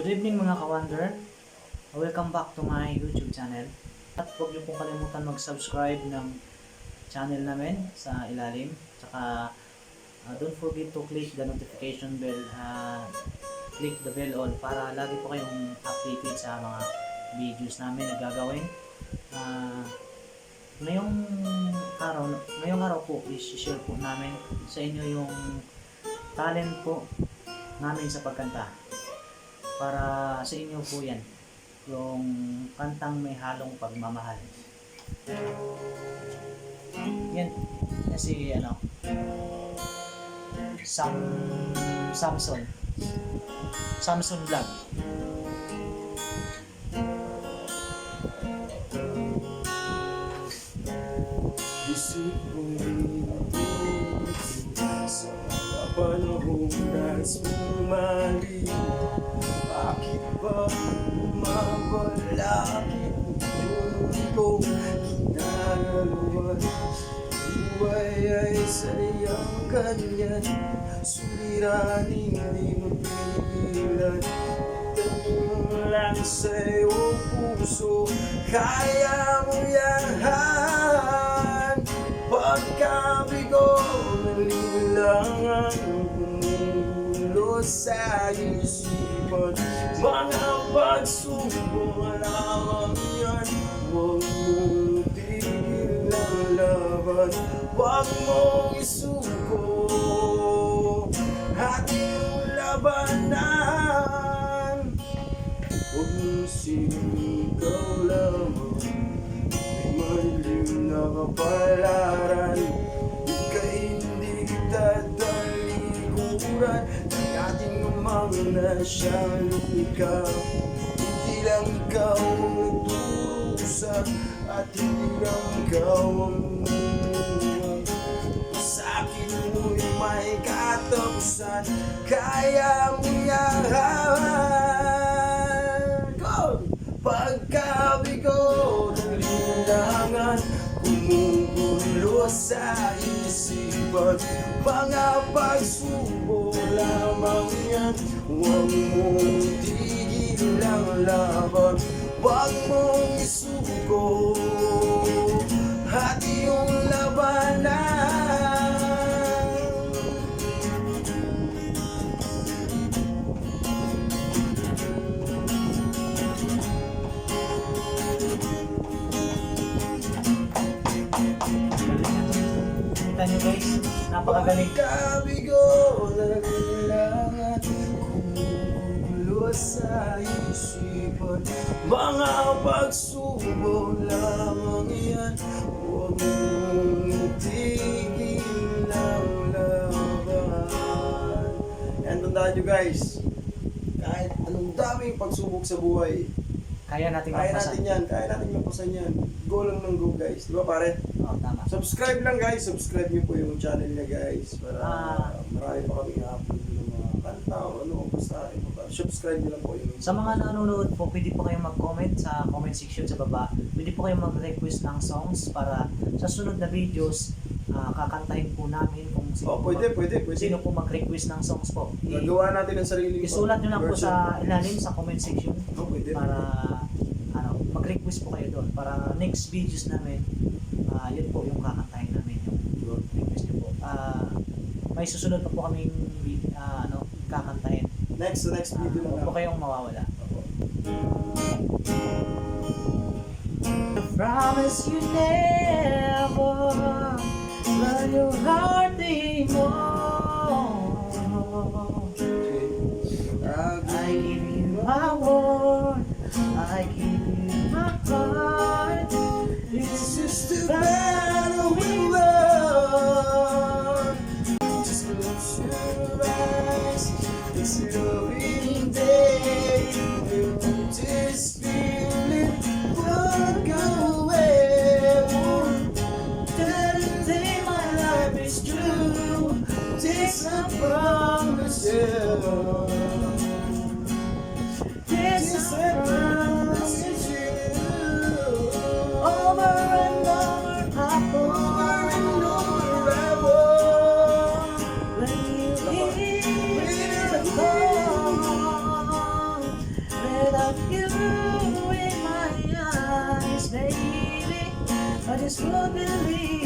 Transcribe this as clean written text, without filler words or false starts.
Good evening mga ka-wonder. Welcome back to my YouTube channel. At huwag niyo pong kalimutan mag-subscribe ng channel namin sa ilalim. Tsaka don't forget to click the notification bell. Click the bell all para lagi po kayong updated sa mga videos namin na gagawin. Ngayong araw po i-share po namin sa inyo yung talent po namin sa pagkanta. Para sa inyo po yan, yung kantang may halong pagmamahal. Yan si Samson Vlog. Isip kong sa mga panahong nas bumalik. Bakit ba mabalakit yung kong kinalaluan? Buhay ay sayang ganyan, suliranin di mo pinigilan. Tanong lang sa iyong puso, kaya mo yan. Pagkabigo, nalilangan kumulo sa isipan. Mga pagsubok lamang yan, huwag mong tigil ang laban. Huwag mong isuko ating labanan. Huwag mong sinigaw lamang, may malilim na kapalaran. Ika'y hindi tatalikuran ng ating umang na siyang lumika. Hindi lang ikaw ang nagturusa at hindi lang ikaw ang umuwag. Sa akin mo'y may katapusan, kaya mo yan. Pagkabigo ng linangan, kumugulo sa isipan. Mga pagsubok lamang yan, huwag mong tigil ang laban. Huwag mong isuko at iyong labanan. Kita nyo guys, napakagaling. Pagkabigo na kailangan, kumugulo sa isipan. Mga pagsubok lamang yan, huwag mong tigil ang laban. Yan, tandaan nyo guys, kahit anong daming pagsubok sa buhay, Kaya natin kaya mapasan. natin yan, kaya natin mapasan yan. Go lang ng go guys, di ba pare? Oo, tama. Subscribe lang guys, subscribe niyo po yung channel niya guys para marami pa kami i-upload ng mga kanta o ano, basta subscribe niyo lang po yung Sa mga nanonood po, pwede po kayong mag-comment sa comment section sa baba. Pwede po kayong mag-request ng songs para sa sunod na videos, kakantahin po namin kung sino, pwede. sino po mag-request ng songs po. Gagawa natin ang sarili Isulat nyo lang po sa ilalim sa comment section pwede. para mag-request po kayo doon. Para next videos namin, yun po yung kakantahin namin, yung request nyo po. May susunod pa po kaming kakantahin. Next video na Huwag po lang. kayong mawawala. I promise you never let your heart anymore. I give you my word, I give you my heart. It's just a battle we love. Just close your eyes. It's a loving day. This feeling won't go away. That day my life is true. This I promise you. This I promise you. Over and over, over and over, I want. When you hear the call, always would believe